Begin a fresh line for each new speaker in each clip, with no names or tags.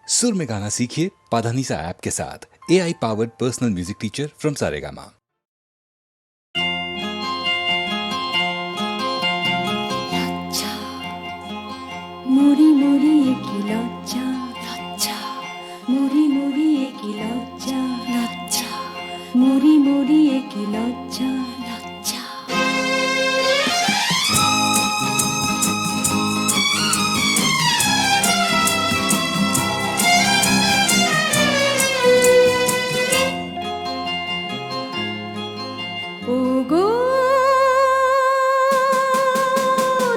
सुर में गाना सीखिए पाधानीसा ऐप के साथ। AI powered personal music teacher from Saregama.
মুড়ি মুড়ি কি লজ্জা লজ্জা, মুড়ি মুড়ি কি লজ্জা লজ্জা, মুড়ি মুড়ি কি লজ্জা লজ্জা। ওগো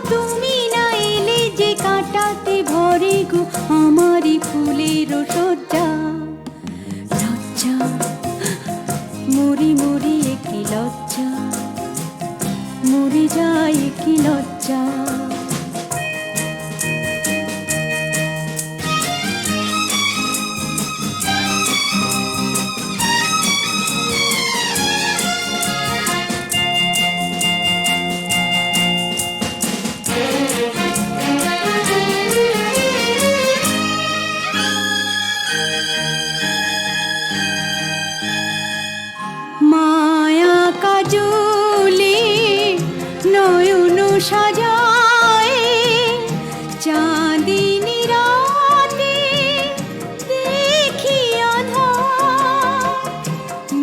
তুমি না এলে যে কাটাতে ভরে গো আমারই ফুলের সজ্জা লজ্জা, মরি মরি কি লজ্জা, মরে যায় কি লজ্জা। মায়া কাজলে নয়ন সাজায়, চাঁদিনী রাতে দেখি আঁধার,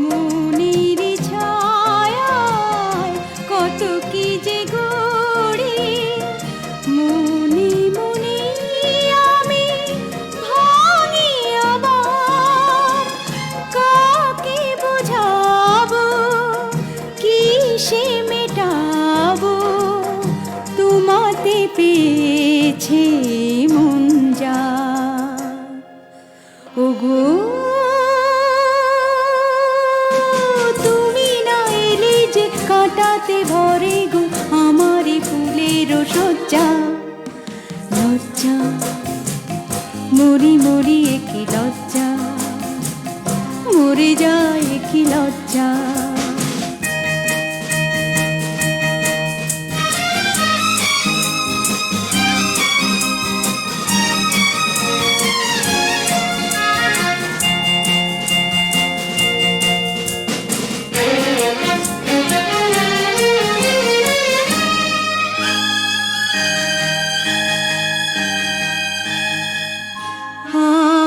মনের ছায়ায় কত কি যে গড়ি, মনে মনে আমি ভাঙি আবার। কাকে বোঝাবো কিসে মেটাবো, তোমাতে পেয়েছে মন যা। ওগো তুমি না এলে যে কাটাতে ভরে গো আমারই ফুলের সজ্জা লজ্জা, মরি মরি কি লজ্জা, মরে যায় কি লজ্জা।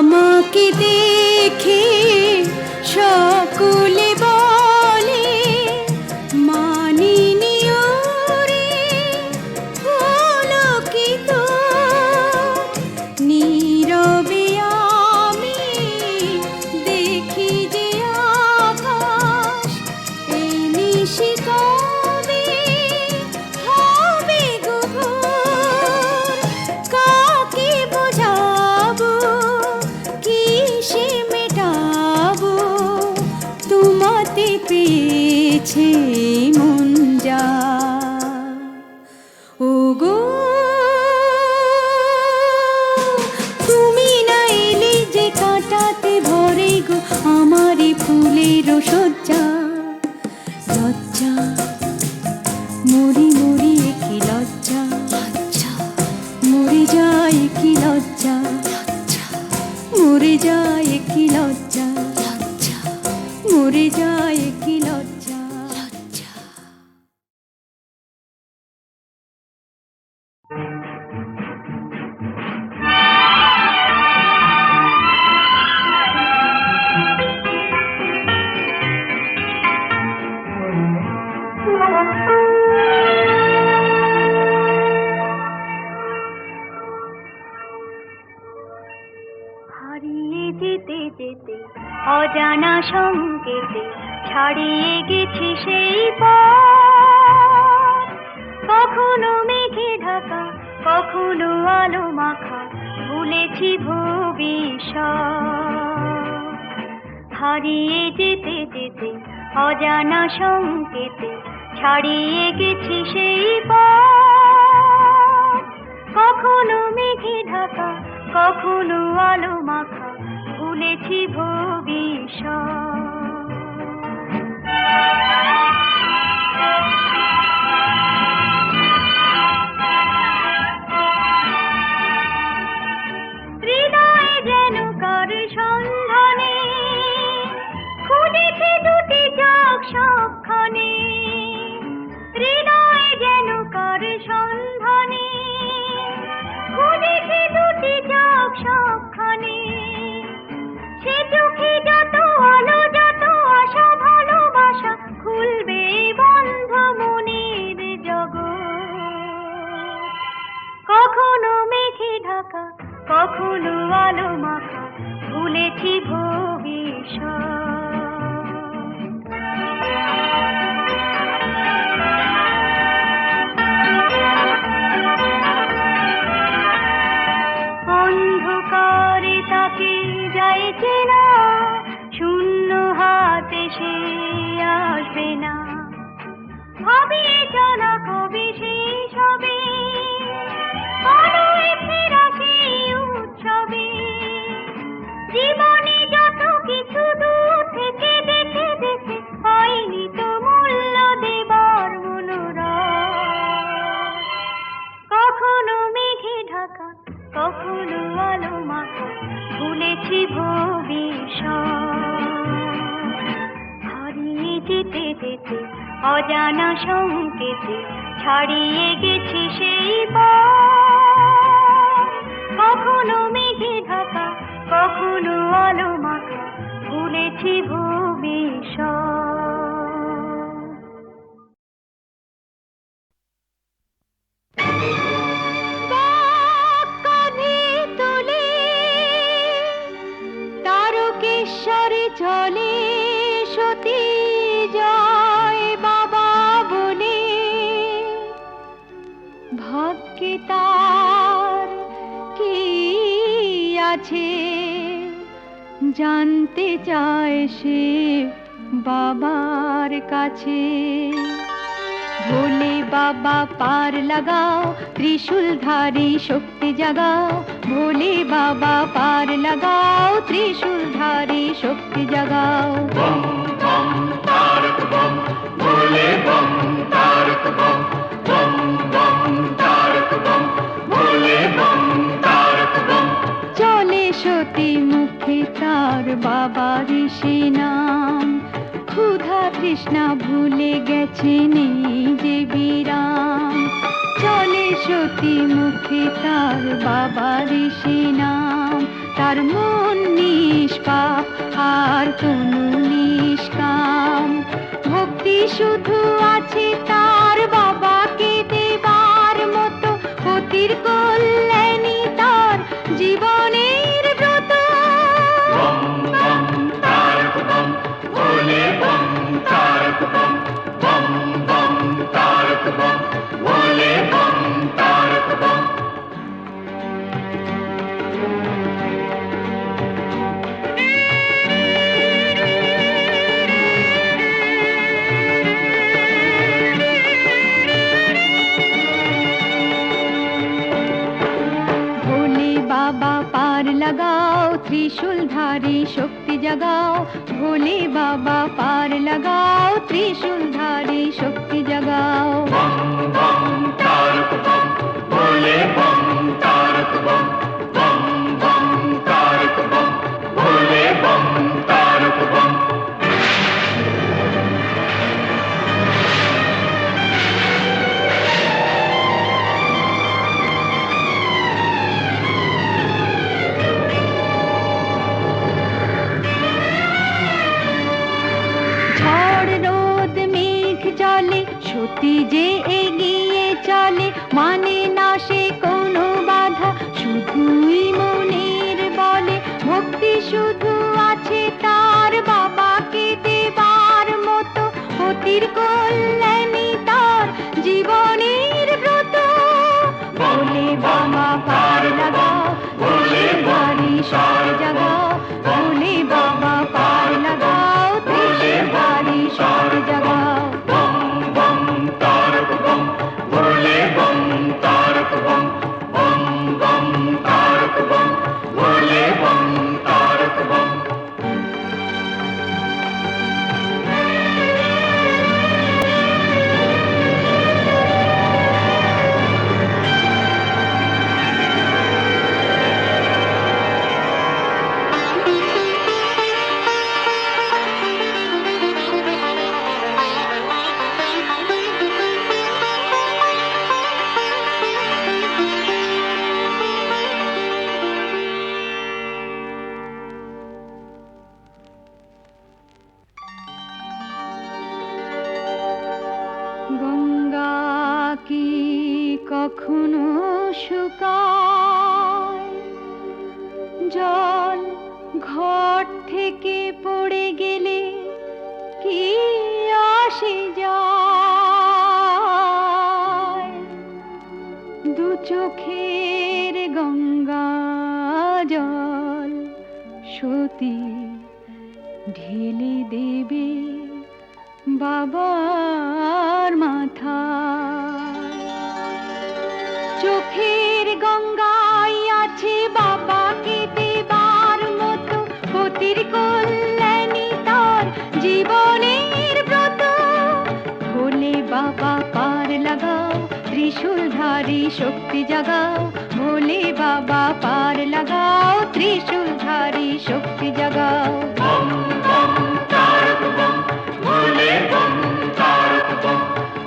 আমাকে দেখে সকলে বলে মানিনি ওরে, হলো কি তো নীরবে আমি দেখি যে আকাশ, এই নিশি কবে হবে গো ভোর। কাকে বোঝাবো কিসে মেটাবো, তোমাতে পেয়েছে মন যা। ওগো তুমি না এলে যে কাটাতে ভরে গো আমারই ফুলের সজ্জা লজ্জা, মরি মরি কি লজ্জা লজ্জা, মরে যায় কি লজ্জা লজ্জা, মরে যায় কি লজ্জা লজ্জা, মরে যায় কি লজ্জা লজ্জা। হারিয়ে যেতে যেতে অজানা সংকেতে ছাড়িয়ে গেছি সেই পথ, কখনো মেঘে ঢাকা কখনো আলো মাখা ভুলেছি ভবিষ্যৎ। হারিয়ে যেতে যেতে অজানা সংকেতে ছাড়িয়ে গেছি সেই পথ, কখনো মেঘে ঢাকা কখনো আলো মাখা ভুলেছি ভবিষ্যৎ। হৃদয়ে যেন তাকে যায় চেনা, শূন্য হাতে সে আসবে না। হবে চলা কবি সেই সবে, আলোয় ফেরা সেই উৎসবে। জীবনে যত কিছু দূর থেকে দেখে দেখে পাইনি তো মূল্য দেবার মনোরথ। কখনো মেঘে ঢাকা, কখনো আলো মাখা, ভুলেছি ভবিষ্যৎ। হারিয়ে যেতে যেতে অজানা সংকেতে ছাড়িয়ে গেছি সেই পথ। কখনো মেঘে ঢাকা, কখনো আলো মাখা, ভুলেছি ভবিষ্যৎ। বাঁক কাঁধে তোলে তারকেশ্বরে চলে সতী জয় বাবা বলে। ভাগ্যে তার কি আছে জানতে চায় সে বাবার কাছে। ভোলে বাবা পার লাগাও, ত্রিশূলধারী শক্তি জাগাও। ভোলে বাবা পার লাগাও, ত্রিশূলধারী শক্তি জাগাও।
বম বম তারক বম, ভোলে বম তারক বম। বম বম তারক বম, ভোলে বম তারক বম।
চলে সতী মুখে তার বাবা ঋষি নাম, ক্ষুধা তৃষ্ণা ভুলে গেছে নেই যে বিরাম। চলে সতী মুখে তার বাবা ঋষি নাম, তার মন নিষ্পাপ আর তনু নিষ্কাম। ভক্তি শুধু আছে তার বাবাকে দেবার মতো, অতির কল্যাণী তার জীবনের ব্রত।
বম বম তারক বম, ভোলে বম তারক বম। বম বম তারক বম, ভোলে বম তারক বম।
ভোলে বাবা পার লাগাও, ত্রিশূলধারী শক্তি জাগাও। ভোলে বাবা পার লাগাও, ত্রিশূলধারী শক্তি জাগাও।
বম বম তারক বম, ভোলে বম তারক বম। বম বম তারক বম, ভোলে বম তারক বম।
ঝড় রোদ মেঘ চলে, সতী যে এগিয়ে চলে। মানে না সে কোনো বাধা, শুধুই মনের বলে। ভক্তি শুধু আছে তার বাবাকে দেবার মতো, অতির কল্যাণী তার জীবনের ব্রত। ভোলে বাবা পার লাগাও, ভোলে বাড়ি সার জাগাও। ভোলে বাবা পার লাগাও, ভোলে বাড়ি সার জাগাও।
বম বম তারক বম, ভোলে বম তারক বম। বম বম তারক বম, ভোলে বম তারক বম।
গঙ্গা কি কখনো শুকায়? জল ঘট থেকে পড়ে গেলে কি আসে যায়? দু চোখের গঙ্গা জল সতী ঢেলে দেবে বাবার মাথা। চোখের গঙ্গায় আছে বাবাকে দেবার মতো, পতির কল্যাণী তার জীবনের ব্রত। ভোলে বাবা পার লাগাও, ত্রিশূলধারী শক্তি জাগাও। ভোলে বাবা পার লাগাও, ত্রিশূলধারী শক্তি জাগাও।
বম বম তারক বম, ভোলে বম তারক বম।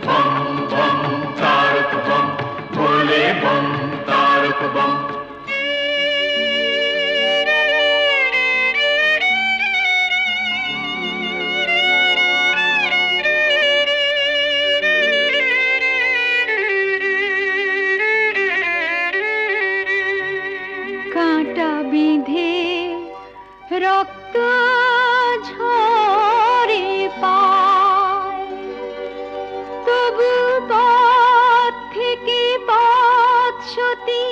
বম বম তারক বম, ভোলে বম তারক বম।
কাঁটা বিঁধে রক্ত ঝরে পায়, তবু পথ থেকে পথ সতী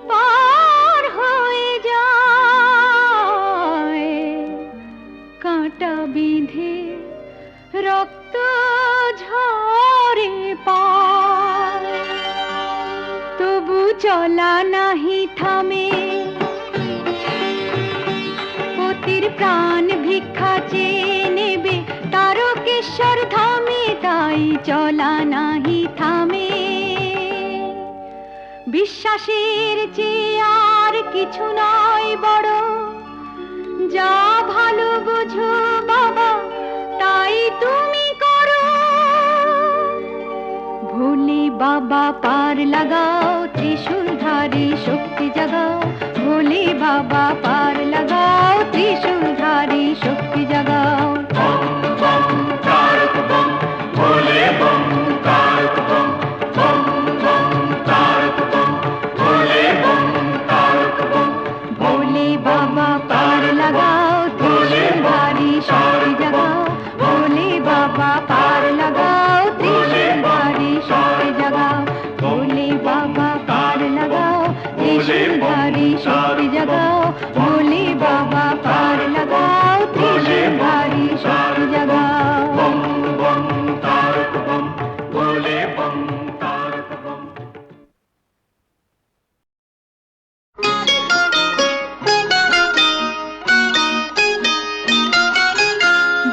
পার হয়ে যায়। কাঁটা বিঁধে রক্ত ঝরে পায়, তবু চলা নাহি থামে। পতির প্রাণ ভিক্ষা চেয়ে নেবে তারকেশ্বর ধামে, তাই চলা নাহি থামে। বিশ্বাসের চেয়ে আর কিছু নয় বড়, যা ভালো বোঝো বাবা তাই তুমি করো। ভোলে বাবা পার লাগাও, ত্রিশূলধারী শক্তি জাগাও। ভোলে বাবা পার লাগাও, ত্রিশূলধারী শক্তি জাগাও।
বম বম তারক বম, ভোলে বম তারক বম। বম বম তারক বম, ভোলে বম তারক বম।
ভোলে বাবা পার লাগাও, ত্রিশূলধারী শক্তি জাগাও। ভোলে বাবা পার লাগাও, ত্রিশূলধারী শক্তি জাগাও। ভোলে বাবা পার লাগাও, ত্রিশূলধারী শক্তি জাগাও। ভোলে বাবা পার লাগাও, ত্রিশূলধারী শক্তি জাগাও।
বম বম তারক বম, ভোলে বম তারক বম।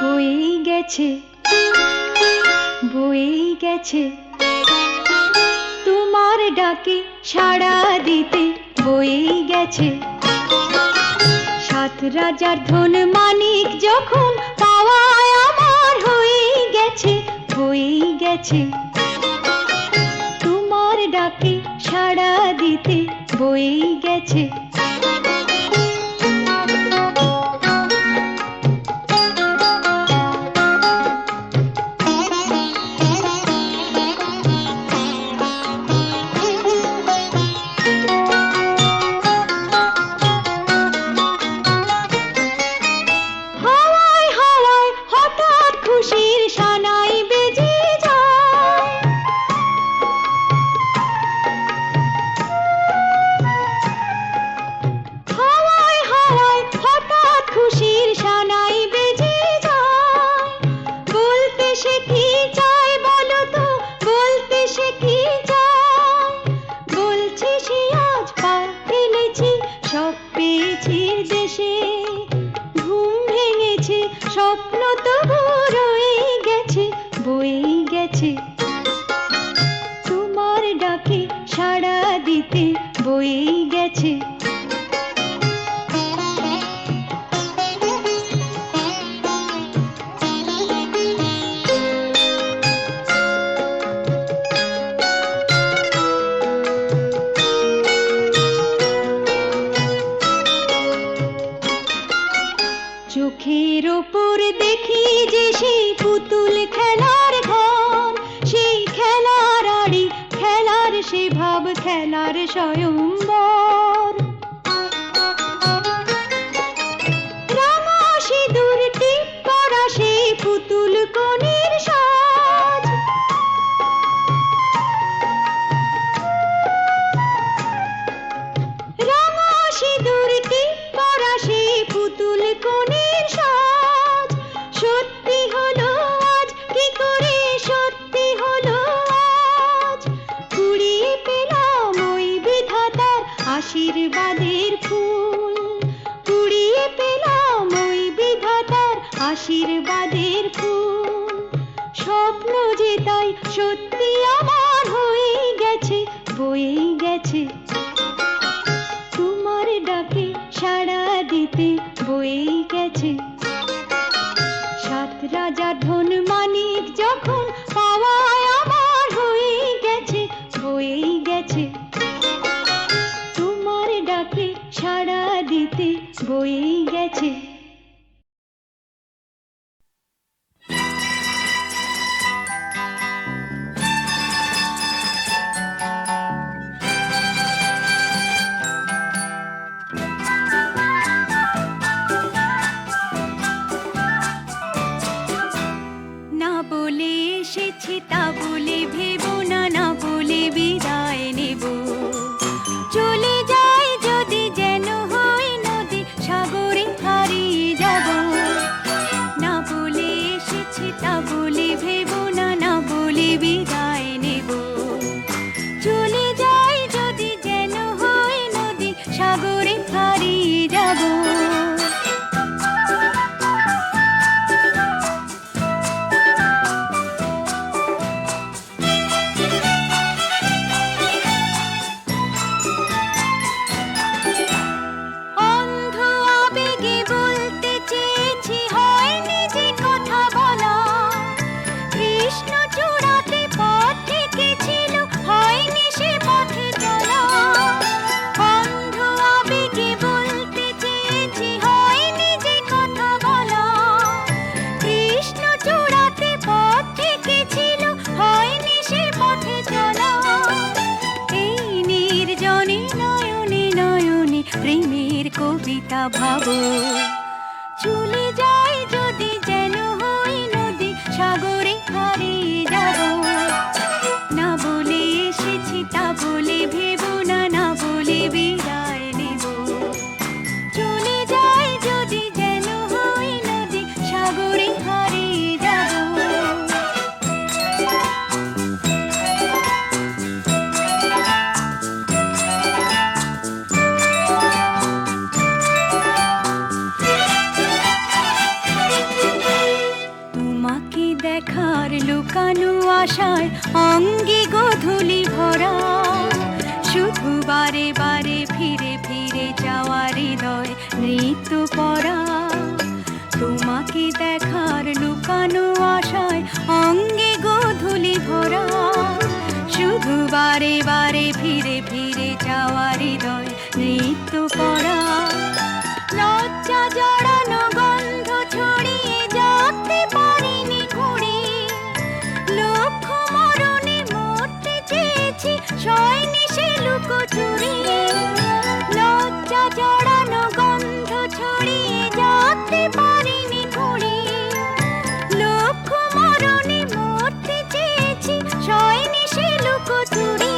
বয়ে গেছে, বয়ে গেছে তোমার ডাকে সাড়া দিতে, বয়ে গেছে। সাত রাজার ধন মানিক যখন পাওয়ায় আমার হয়ে গেছে, হয়ে গেছে। তোমার ডাকে সাড়া দিতে, বয়ে গেছে। হাওয়ায় হাওয়ায় হঠাৎ খুশির সানাই বেজে যায়। হাওয়ায় হাওয়ায় হঠাৎ খুশির সানাই বেজে যায়। বলতে সে কি চায় বলো তো, বলতে সে কি চায়। বলছে সে আজ পা ফেলেছি, সব পেয়েছি দেশে। ঘুম ভেঙেছে, স্বপ্ন তবু রয়ে গেছে, বয়ে গেছে। তোমার ডাকে সাড়া দিতে, বয়ে গেছে। চোখের ওপর দেখি যে সেই পুতুল খেলার ঘর, সেই খেলার আড়ি খেলার সে ভাব খেলার স্বয়ম্বর। রাঙা সিঁদুর টিপ পরা সেই পুতুল কনের সাজ। রাঙা সিঁদুর টিপ পরা সেই আশীর্বাদের ফুল, স্বপ্ন যে তাই সত্যি আমার হয়ে গেছে, বয়ে গেছে। তোমার ডাকে সাড়া দিতে বয়ে গেছে। সাত রাজার ধন মানিক যখন পাওয়ায় আমার হয়ে গেছে, বয়ে গেছে। তোমার ডাকে সাড়া দিতে বয়ে গেছে। না বলে এসেছি তা বলে ভেবো না, না বলে বিদায় নেব। চলে যাই যদি যেন হয় নদী, সাগরে হারিয়ে যাব। না বলে এসেছি তা বলে ভেবো না, না বলে বিদায় নেব। চলে যাই যদি যেন হয় নদী, সাগরে হারিয়ে যাব। প্রেমের কবিতা ভাবো। চলে যাই যদি যেন হই নদী, সাগরে হারিয়ে যাব। না বলে এসেছি তা বলে ভেবো না, না বলে বিদায় নেব। চলে যাই যদি যেন হই নদী, সাগরে হারিয়ে যাব। দেখার লুকানো আশায় অঙ্গে গোধূলি ভরা, শুধু বারে বারে ফিরে ফিরে যাওয়া হৃদয় নৃত্য পরা। তোমাকে দেখার লুকানো আশায় অঙ্গে গোধূলি ভরা, শুধু বারে বারে ফিরে ফিরে যাওয়া হৃদয় নৃত্য পরা। লজ্জা জড়ানো গন্ধ ছড়িয়ে যাতে পারিনি ঘুরে, লক্ষ্য মরণে মরতে চেয়েছি সয়নি সে লুকোচুরি। লজ্জা জড়ানো গন্ধ ছড়িয়ে যাতে পারিনি ঘুরে, লক্ষ্য মরণে মরতে চেয়েছি সয়নি সে লুকোচুরি।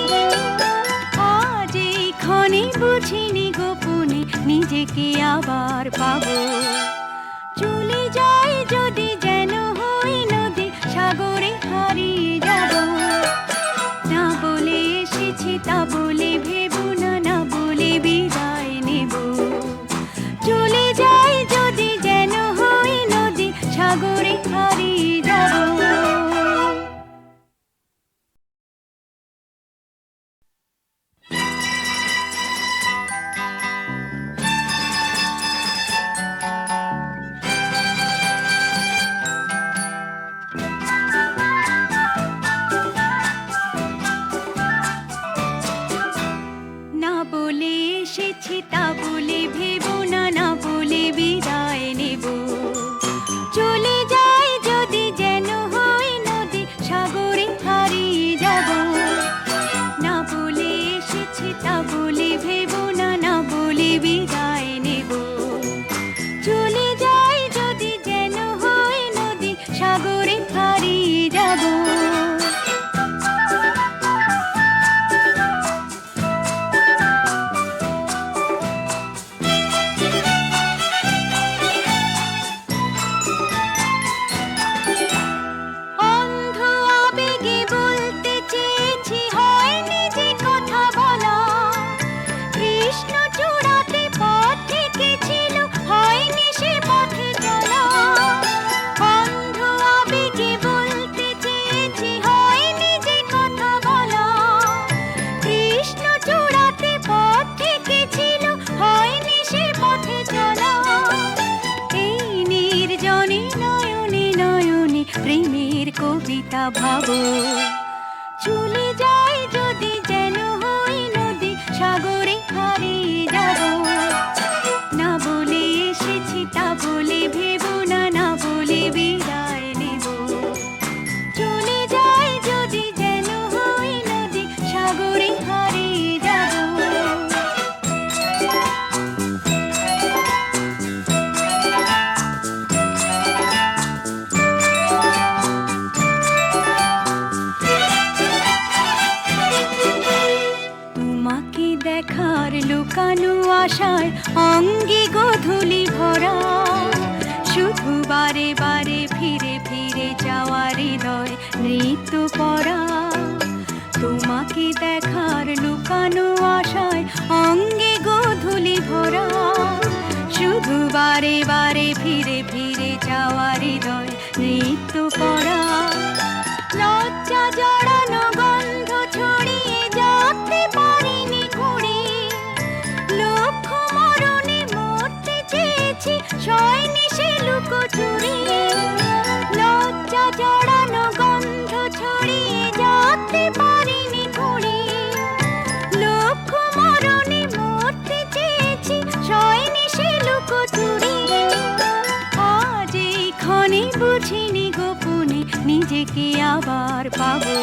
আজ এই ক্ষণে বুঝিনি গোপনে নিজেকে আবার পাবো। চলে যাই যদি যেন হই নদী, সাগরে হারিয়ে যাব। না বলে এসেছি তা বলে ভেবো না, না বলে বিদায় নেব। চলে যাই যদি যেন হই নদী, সাগরে হারিয়ে যাব। কথা ভাবো চলে যাই যদি যেন হই নদী সাগরে হারিয়ে যাব না বলে এসেছি তা বলে ভেবো না না বলে বিদায় নেব চলে যাই যদি যেন হই নদী সাগরে হারিয়ে যাব তোমাকে দেখার লুকানো আশায় অঙ্গে গোধূলি ভরা শুধু বারে বারে ফিরে ফিরে যাওয়ার হৃদয় নৃত্য পরা তোমাকে দেখার লুকানো আশায় অঙ্গে গোধূলি ভরা শুধু বারে বারে ফিরে ফিরে যাওয়ার হৃদয় নৃত্য পরা লজ্জা জড়ানো গন্ধ ছড়িয়ে যেতে পারিনি ঘুরে লক্ষ মরণে মরতে চেয়েছি শয়নি সে লুকোচুরি লজ্জা জড়ানো গন্ধ ছড়িয়ে যেতে পারিনি ঘুরে লক্ষ মরণে মরতে চেয়েছি শয়নি সে লুকোচুরি আজ এই ক্ষণে বুঝিনি গোপনে নিজেকে আবার পাবো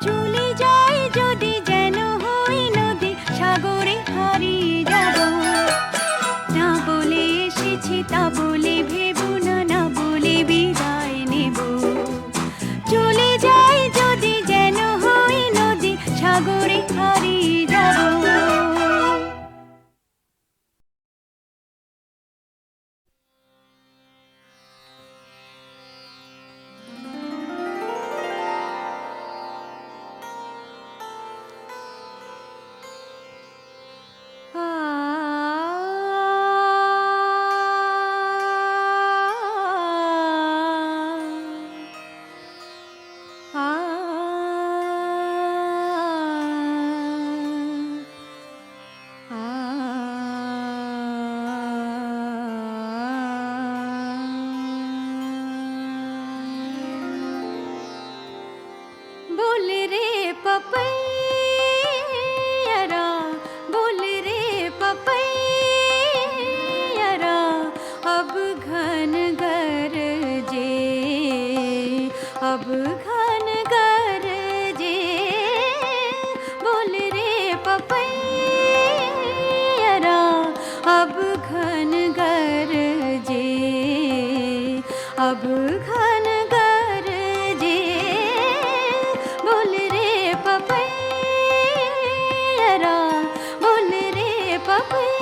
চলে যাই যদি যেন হই নদী সাগরে হারিয়ে যাব না বলে এসেছি তা বলে ভেবো না না বলে বিদায় নেব চলে যাই যদি যেন হই নদী সাগরে হারিয়ে যাব बोल रे पपैया बोल रे पपैया अब घन गरजे अब घन गरजे बोल रे पपैया अब घन गरजे अब घन गरजे बोल रे पपैया बोल रे पपैया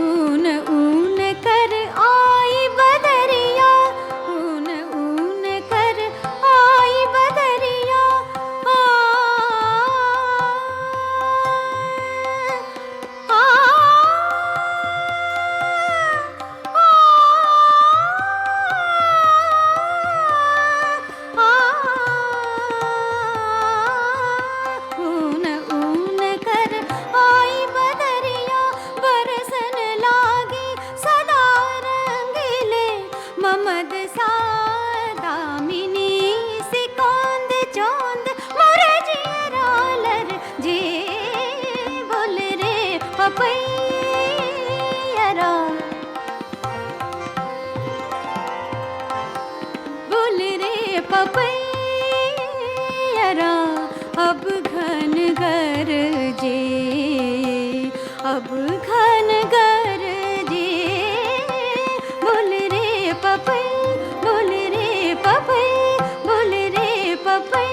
ऊन ऊन कर आई बदरिया ऊन ऊन कर आई बदरिया ऊन ऊन कर आई बदरिया बरसन लागी सदा रंगीले ममद सादामिनी सिकोंद चोंद मोरे जियरालर जे बोल रे पपैया बोल रे पपैया अब घन गरजे अब घन गरजे बोल रे पपै बोल रे पपै बोल रे पपैया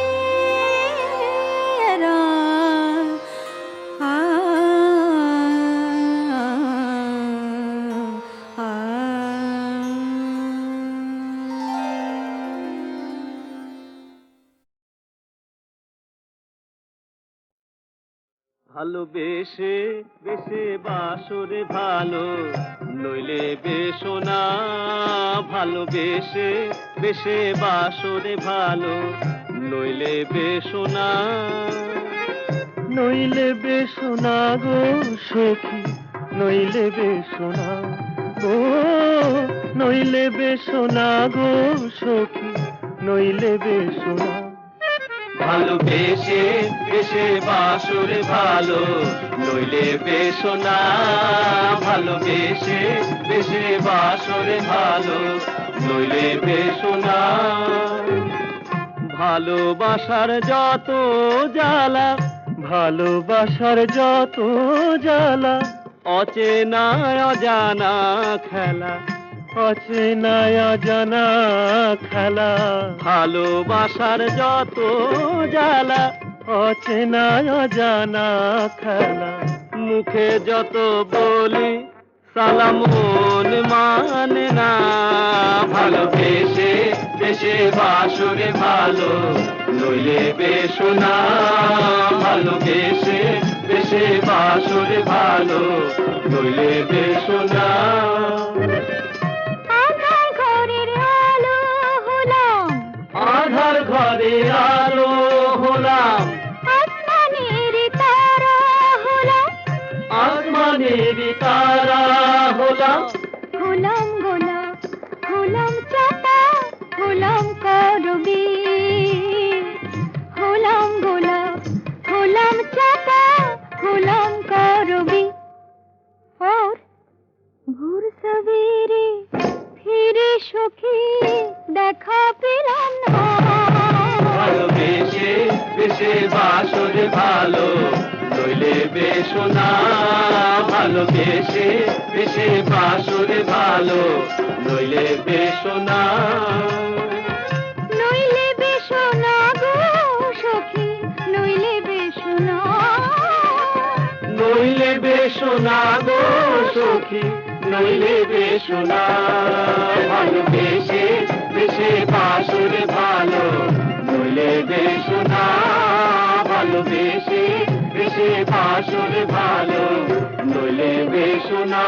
ভালোবেসে বেসে বাসরে ভালো নইলে বেশো না ভালোবেসে বেসে বাসরে ভালো নইলে বেশো না নইলে বেসোনা গো সখী, নইলে বেসোনা গো, নইলে বেসোনা গো সখী, নইলে বেসোনা। ভালোবেসে বেসে বাসরে ভালো, নইলে বেসোনা। ভালোবেসে বেসে বাসরে ভালো, নইলে বেসোনা। ভালোবাসার যত জ্বালা, ভালোবাসার যত জ্বালা, অচেনা অজানা খেলা, অচেনা অজানা খেলা। ভালোবাসার যত জ্বালা, অচেনা অজানা খেলা। মুখে যত বলি সালাম মন মানে না। ভালোবেসে বেসে বাসরে ভালো, নইলে বেসোনা। ভালোবেসে বেসে বাসরে ভালো, নইলে বেসোনা।
আধার ঘরের আলো হলাম,
আধার ঘরে আলো হলাম,
আসমানের তারা হলাম,
আসমানের তারা হলাম।
হলাম গোলাপ, হলাম চাপা, হলাম করবি। হলাম গোলাপ, হলাম চাপা, হলাম করবি। और ভোর সবেরে ফিরে সখী দেখা পেলাম না।
ভালোবেসে বেসে বাসরে ভালো, নইলে বেসোনা। ভালোবেসে বেসে বাসরে ভালো, নইলে বেসোনা।
নইলে বেসোনা গো সখী, নইলে বেসোনা।
নইলে বেসোনা গো সখী, নইলে বেসোনা। ভালোবেসে বেসে বাসরে ভালো, নইলে বেসোনা। ভালোবেসে বেসে বাসরে ভালো, নইলে বেসোনা।